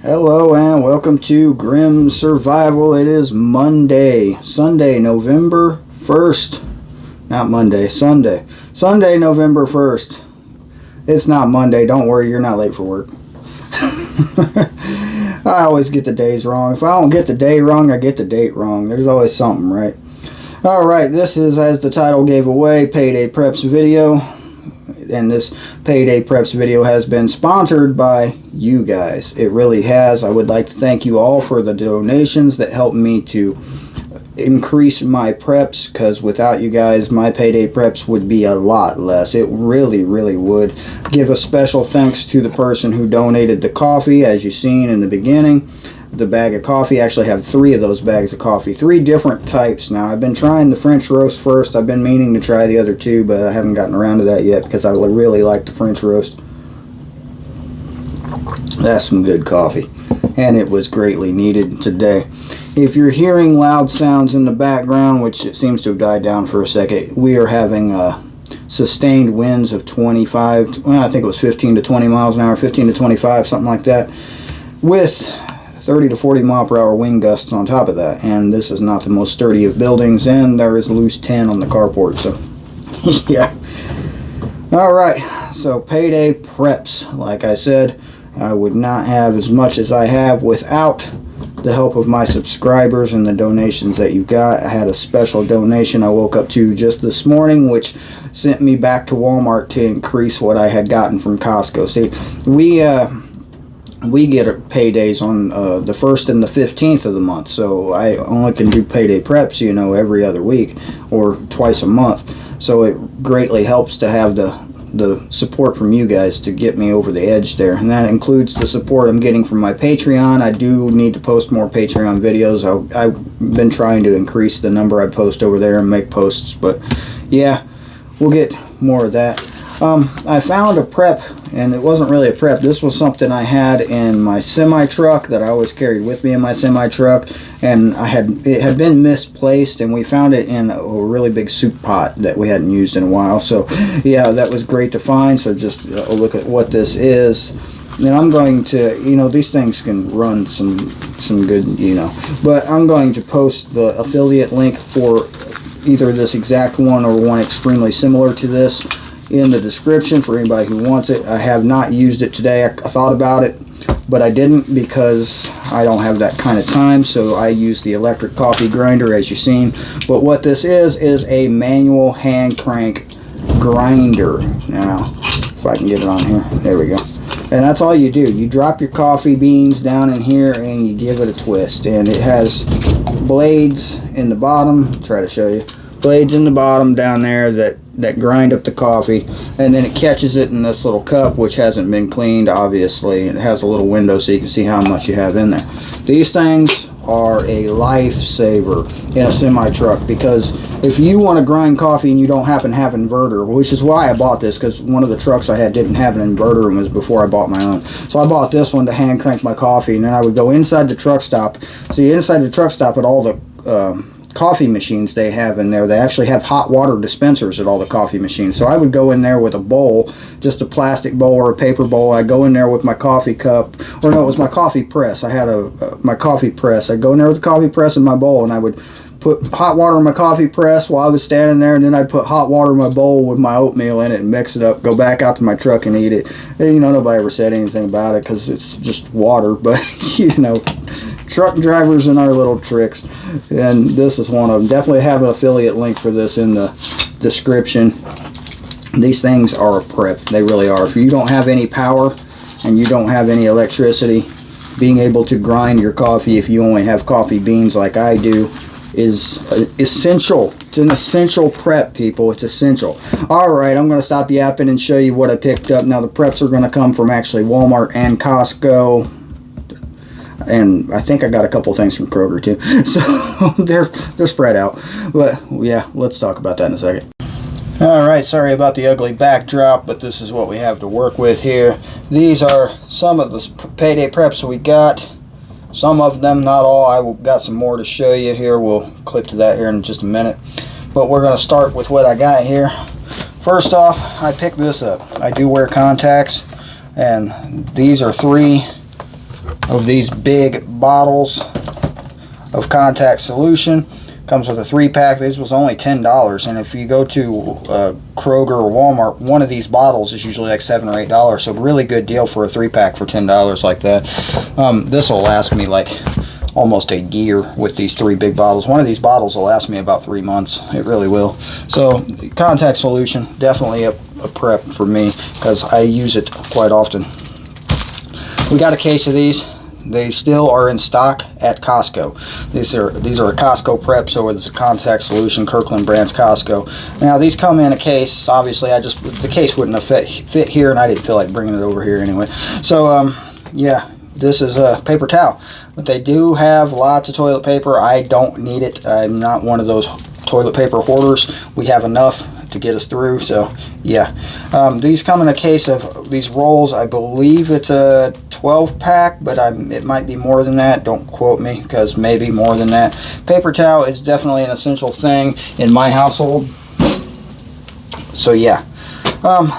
Hello and welcome to Grim Survival. It is Sunday, November 1st. Not Monday, Sunday. Sunday, November 1st. It's not Monday. Don't worry, you're not late for work. I always get the days wrong. If I don't get the day wrong, I get the date wrong. There's always something, right? Alright, this is, as the title gave away, Payday Preps video. And this Payday Preps video has been sponsored by you guys. It really has. I would like to thank you all for the donations that help me to increase my preps, because without you guys my Payday Preps would be a lot less. It really would. Give a special thanks to the person who donated the coffee, as you seen in the beginning. The bag of coffee. I actually have 3 of those bags of coffee, 3 different types. Now I've been trying the French roast first. I've been meaning to try the other 2, but I haven't gotten around to that yet because I really like the French roast. That's some good coffee, and it was greatly needed today. If you're hearing loud sounds in the background, which it seems to have died down for a second, we are having sustained winds of 25, well, I think it was 15 to 20 miles an hour, 15 to 25, something like that, with 30 to 40 mile per hour wind gusts on top of that. And this is not the most sturdy of buildings, and there is loose tin on the carport, so yeah. Alright, so Payday Preps. Like I said, I would not have as much as I have without the help of my subscribers and the donations that you got. I had a special donation I woke up to just this morning, which sent me back to Walmart to increase what I had gotten from Costco. See, we get paydays on the 1st and the 15th of the month, so I only can do Payday Preps, you know, every other week or twice a month. So it greatly helps to have the support from you guys to get me over the edge there, and that includes the support I'm getting from my Patreon. I do need to post more Patreon videos. I've been trying to increase the number I post over there and make posts, but yeah, we'll get more of that. I found a prep, and it wasn't really a prep. This was something I had in my semi-truck that I always carried with me in my semi-truck, and it had been misplaced, and we found it in a really big soup pot that we hadn't used in a while. So yeah, that was great to find. So just look at what this is. And I'm going to, you know, these things can run some good, you know, but I'm going to post the affiliate link for either this exact one or one extremely similar to this in the description for anybody who wants it. I have not used it today. I thought about it, but I didn't because I don't have that kind of time, so I use the electric coffee grinder, as you've seen. But what this is a manual hand crank grinder. Now, if I can get it on here, there we go. And that's all you do. You drop your coffee beans down in here and you give it a twist, and it has blades in the bottom. Try to show you. Blades in the bottom down there that grind up the coffee, and then it catches it in this little cup, which hasn't been cleaned, obviously. It has a little window so you can see how much you have in there. These things are a lifesaver in a semi-truck, because if you want to grind coffee and you don't happen to have an inverter, which is why I bought this, because one of the trucks I had didn't have an inverter, and was before I bought my own. So I bought this one to hand crank my coffee, and then I would go inside the truck stop. See, inside the truck stop at all the coffee machines they have in there, they actually have hot water dispensers at all the coffee machines. So I would go in there with a bowl, just a plastic bowl or a paper bowl. I'd go in there with my coffee cup, or no, it was my coffee press. I had my coffee press. I'd go in there with the coffee press in my bowl, and I would put hot water in my coffee press while I was standing there, and then I'd put hot water in my bowl with my oatmeal in it and mix it up, go back out to my truck and eat it. And, you know, nobody ever said anything about it because it's just water, but you know, truck drivers and our little tricks. And this is one of them. Definitely have an affiliate link for this in the description. These things are a prep. They really are. If you don't have any power and you don't have any electricity, being able to grind your coffee, if you only have coffee beans like I do, is essential. It's an essential prep, people. It's essential. Alright, I'm going to stop yapping and show you what I picked up. Now, the preps are going to come from actually Walmart and Costco, and I think I got a couple things from Kroger too. So they're spread out. But yeah, let's talk about that in a second. Alright, sorry about the ugly backdrop, but this is what we have to work with here. These are some of the Payday Preps we got. Some of them, not all. I got some more to show you here. We'll clip to that here in just a minute. But we're going to start with what I got here. First off, I picked this up. I do wear contacts. And these are 3 of these big bottles of contact solution. Comes with a 3-pack. This was only $10, and if you go to Kroger or Walmart, one of these bottles is usually like $7 or $8. So really good deal for a 3-pack for $10 like that. This will last me like almost a year with these 3 big bottles. One of these bottles will last me about 3 months. It really will. So contact solution, definitely a prep for me because I use it quite often. We got a case of these. They still are in stock at Costco. These are a Costco prep, so it's a contact solution, Kirkland Brands Costco. Now these come in a case. Obviously, the case wouldn't have fit here, and I didn't feel like bringing it over here anyway. So yeah, this is a paper towel. But they do have lots of toilet paper. I don't need it. I'm not one of those toilet paper hoarders. We have enough to get us through. So yeah, these come in a case of these rolls. I believe it's a 12-pack, but it might be more than that. Don't quote me, because maybe more than that. Paper towel is definitely an essential thing in my household. So yeah,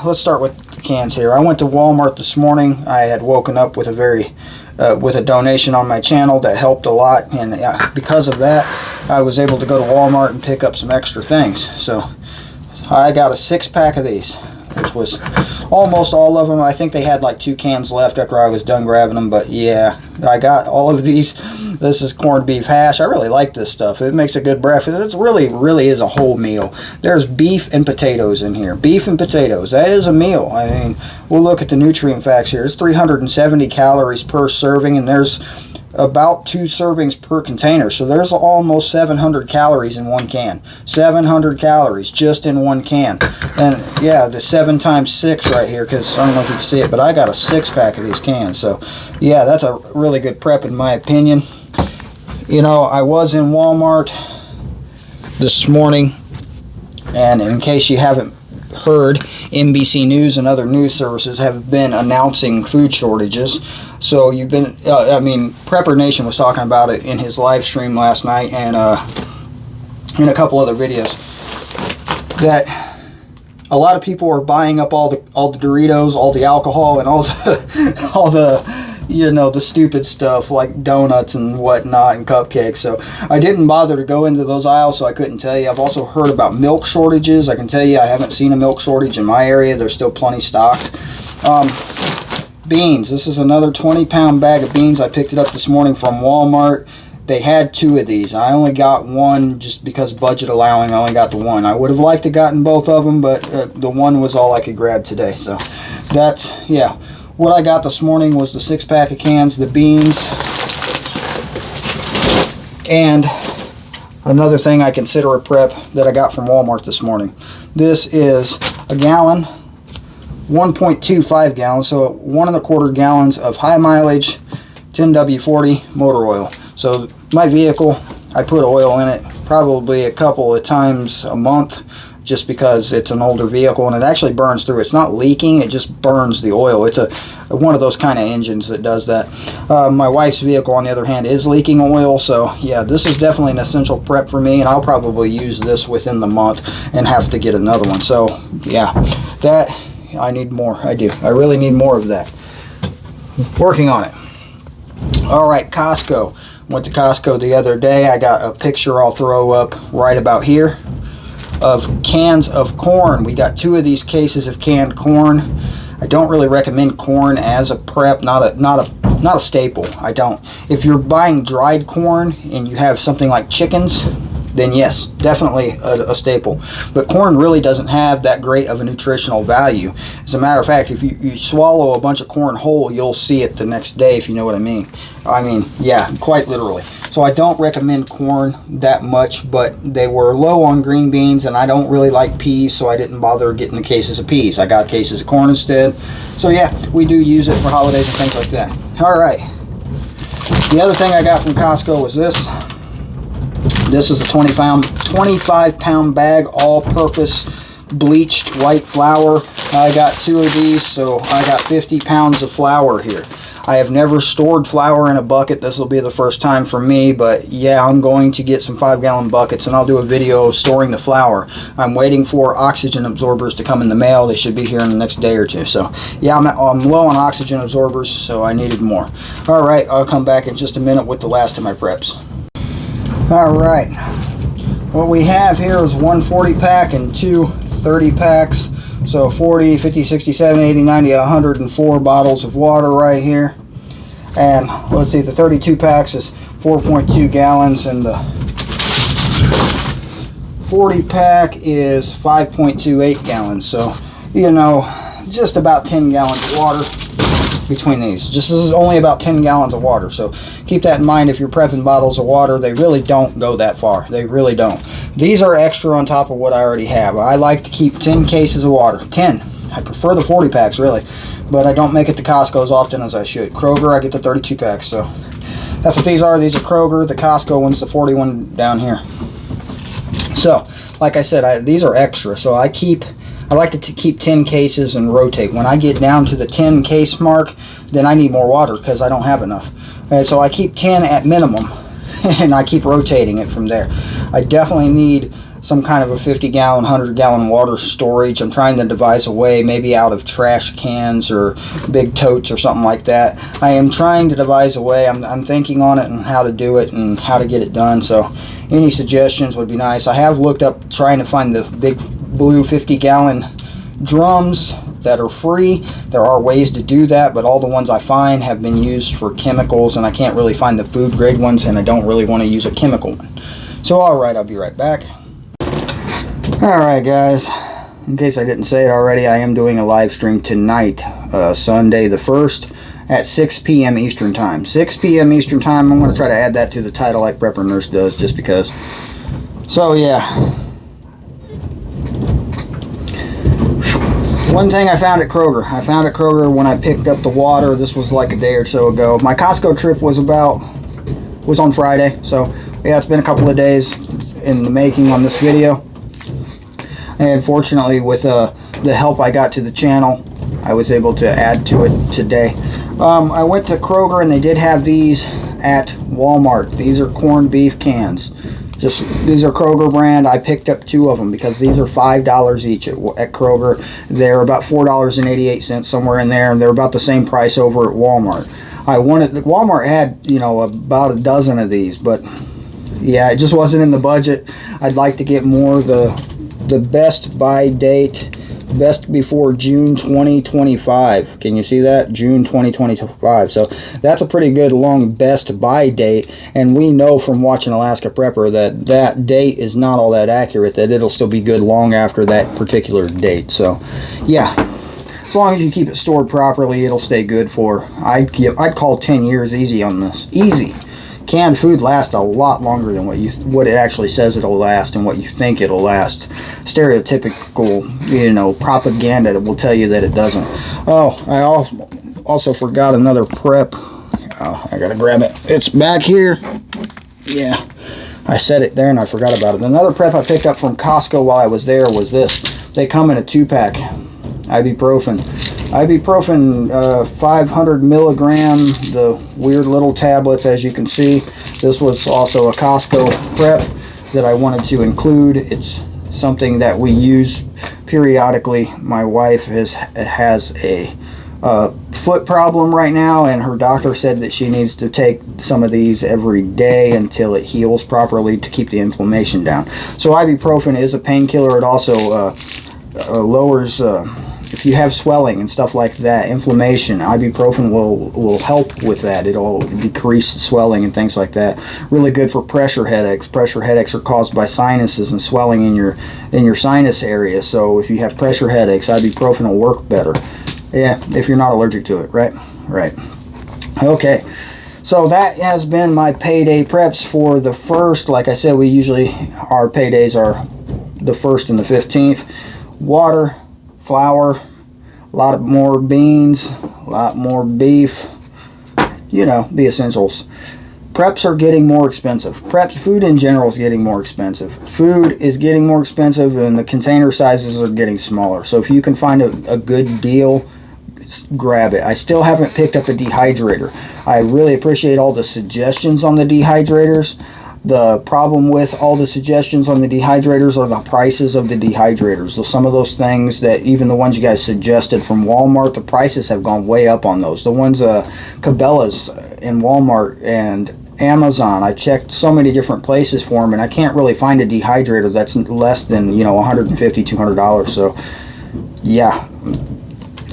let's start with the cans here. I went to Walmart this morning. I had woken up with a donation on my channel that helped a lot, and because of that, I was able to go to Walmart and pick up some extra things. So I got a 6-pack of these, which was almost all of them. I think they had like 2 cans left after I was done grabbing them, but yeah, I got all of these. This is corned beef hash. I really like this stuff. It makes a good breakfast. It really is a whole meal. There's beef and potatoes in here. Beef and potatoes. That is a meal. I mean, we'll look at the nutrient facts here. It's 370 calories per serving, and there's about 2 servings per container. So there's almost 700 calories in one can. 700 calories just in one can. And yeah, the 7 times 6 right here, because I don't know if you can see it, but I got a 6-pack of these cans. So yeah, that's a really good prep in my opinion. You know, I was in Walmart this morning, and in case you haven't heard, NBC News and other news services have been announcing food shortages. So you've been, I mean, Prepper Nation was talking about it in his live stream last night, and in a couple other videos, that a lot of people are buying up all the Doritos, all the alcohol, and all the you know, the stupid stuff like donuts and whatnot and cupcakes. So I didn't bother to go into those aisles, so I couldn't tell you. I've also heard about milk shortages. I can tell you I haven't seen a milk shortage in my area. There's still plenty stocked. Beans. This is another 20-pound bag of beans. I picked it up this morning from Walmart. They had 2 of these. I only got one just because budget allowing. I only got the one. I would have liked to gotten both of them, but the one was all I could grab today. So that's, yeah. What I got this morning was the 6-pack of cans, the beans, and another thing I consider a prep that I got from Walmart this morning. This is a gallon, 1.25 gallons, so 1 1/4 gallons of high mileage 10W40 motor oil. So my vehicle, I put oil in it probably a couple of times a month, just because it's an older vehicle and it actually burns through. It's not leaking, it just burns the oil. It's one of those kind of engines that does that. My wife's vehicle, on the other hand, is leaking oil, so yeah, this is definitely an essential prep for me, and I'll probably use this within the month and have to get another one. So yeah, that, I need more. I do. I really need more of that. Working on it. Alright, Costco. Went to Costco the other day. I got a picture I'll throw up right about here of cans of corn. We got 2 of these cases of canned corn. I don't really recommend corn as a prep, not a staple. I don't. If you're buying dried corn and you have something like chickens, then yes, definitely a staple. But corn really doesn't have that great of a nutritional value. As a matter of fact, if you swallow a bunch of corn whole, you'll see it the next day, if you know what I mean. I mean, yeah, quite literally. So I don't recommend corn that much, but they were low on green beans, and I don't really like peas, so I didn't bother getting the cases of peas. I got cases of corn instead. So yeah, we do use it for holidays and things like that. All right. The other thing I got from Costco was this. This is a 25-pound bag, all-purpose bleached white flour. I got 2 of these, so I got 50 pounds of flour here. I have never stored flour in a bucket. This will be the first time for me, but yeah, I'm going to get some 5-gallon buckets and I'll do a video of storing the flour. I'm waiting for oxygen absorbers to come in the mail. They should be here in the next day or two. So yeah, I'm low on oxygen absorbers, so I needed more. All right, I'll come back in just a minute with the last of my preps. All right, what we have here is one 40 pack and two 30 packs. So 40, 50, 60, 70, 80, 90, 104 bottles of water right here. And let's see, the 32 packs is 4.2 gallons and the 40 pack is 5.28 gallons. So, you know, just about 10 gallons of water between these. This is only about 10 gallons of water. So keep that in mind if you're prepping bottles of water. They really don't go that far. They really don't. These are extra on top of what I already have. I like to keep 10 cases of water. 10. I prefer the 40 packs really, but I don't make it to Costco as often as I should. Kroger, I get the 32 packs. So that's what these are. These are Kroger. The Costco one's the 41 down here. So like I said, these are extra. So I like to keep 10 cases and rotate. When I get down to the 10 case mark, then I need more water because I don't have enough. And so I keep 10 at minimum, and I keep rotating it from there. I definitely need some kind of a 50-gallon, 100-gallon water storage. I'm trying to devise a way, maybe out of trash cans or big totes or something like that. I am trying to devise a way. I'm thinking on it and how to do it and how to get it done. So any suggestions would be nice. I have looked up trying to find the big blue 50-gallon drums that are free. There are ways to do that, but all the ones I find have been used for chemicals, and I can't really find the food grade ones, and I don't really want to use a chemical one. So alright, I'll be right back. Alright guys, in case I didn't say it already, I am doing a live stream tonight, Sunday the 1st at 6 p.m. Eastern Time. 6 p.m. Eastern Time. I'm going to try to add that to the title like Prepper Nurse does, just because. So yeah. One thing I found at Kroger. I found at Kroger when I picked up the water. This was like a day or so ago. My Costco trip was on Friday. So yeah, it's been a couple of days in the making on this video. And fortunately, with the help I got to the channel, I was able to add to it today. I went to Kroger and they did have these at Walmart. These are corned beef cans. These are Kroger brand. I picked up 2 of them because these are $5 each at Kroger. They're about $4.88 somewhere in there, and they're about the same price over at Walmart. Walmart had, you know, about a dozen of these, but yeah, it just wasn't in the budget. I'd like to get more the best buy date, best before June 2025. Can you see that? June 2025. So that's a pretty good long best buy date, and we know from watching Alaska Prepper that that date is not all that accurate, that it'll still be good long after that particular date. So yeah, as long as you keep it stored properly, it'll stay good for, I'd call 10 years easy on this. Easy. Canned food lasts a lot longer than what it actually says it'll last and what you think it'll last. Stereotypical, you know, propaganda that will tell you that it doesn't. Oh, I also forgot another prep. Oh, I gotta grab it. It's back here. Yeah, I set it there and I forgot about it. Another prep I picked up from Costco while I was there was this. They come in a 2-pack. Ibuprofen. 500 milligram, the weird little tablets, as you can see. This was also a Costco prep that I wanted to include. It's something that we use periodically. My wife has a foot problem right now, and her doctor said that she needs to take some of these every day until it heals properly to keep the inflammation down. So ibuprofen is a painkiller. It also lowers if you have swelling and stuff like that, inflammation. Ibuprofen will help with that. It'll decrease swelling and things like that. Really good for pressure headaches. Pressure headaches are caused by sinuses and swelling in your sinus area. So if you have pressure headaches, ibuprofen will work better. Yeah, if you're not allergic to it, right? Right. Okay. So that has been my payday preps for the 1st. Like I said, our paydays are the 1st and the 15th. Water, flour, a lot more beans, a lot more beef, you know, the essentials. Preps are getting more expensive. Food in general is getting more expensive. Food is getting more expensive, and the container sizes are getting smaller. So if you can find a good deal, grab it. I still haven't picked up a dehydrator. I really appreciate all the suggestions on the dehydrators. The problem with all the suggestions on the dehydrators are the prices of the dehydrators. So some of those things, that even the ones you guys suggested from Walmart, the prices have gone way up on those. The ones Cabela's in Walmart and Amazon, I checked so many different places for them, and I can't really find a dehydrator that's less than, you know, $150, $200. So yeah,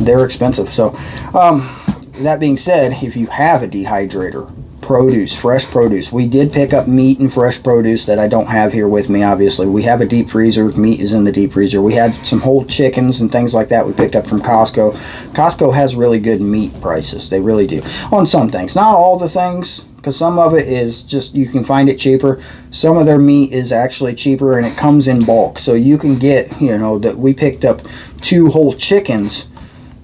they're expensive. So that being said, if you have a dehydrator, produce, fresh produce. We did pick up meat and fresh produce that I don't have here with me, obviously. We have a deep freezer. Meat is in the deep freezer. We had some whole chickens and things like that we picked up from Costco. Costco has really good meat prices. They really do. On some things. Not all the things, because some of it is just, you can find it cheaper. Some of their meat is actually cheaper, and it comes in bulk. So you can get, you know, that we picked up 2 whole chickens.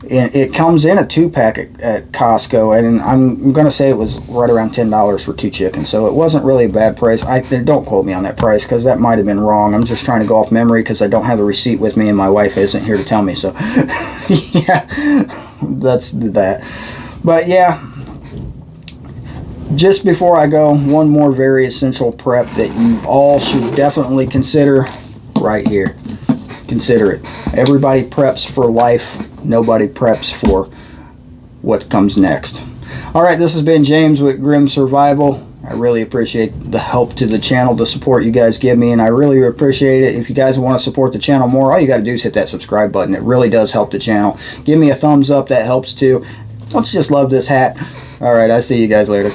It comes in a 2-pack at Costco, and I'm going to say it was right around $10 for 2 chickens. So it wasn't really a bad price. Don't quote me on that price, because that might have been wrong. I'm just trying to go off memory because I don't have the receipt with me, and my wife isn't here to tell me. So yeah, that's that. But yeah, just before I go, one more very essential prep that you all should definitely consider right here. Consider it. Everybody preps for life. Nobody preps for what comes next. Alright, this has been James with Grim Survival. I really appreciate the help to the channel, the support you guys give me, and I really appreciate it. If you guys want to support the channel more, all you got to do is hit that subscribe button. It really does help the channel. Give me a thumbs up, that helps too. Don't you just love this hat? Alright, I'll see you guys later.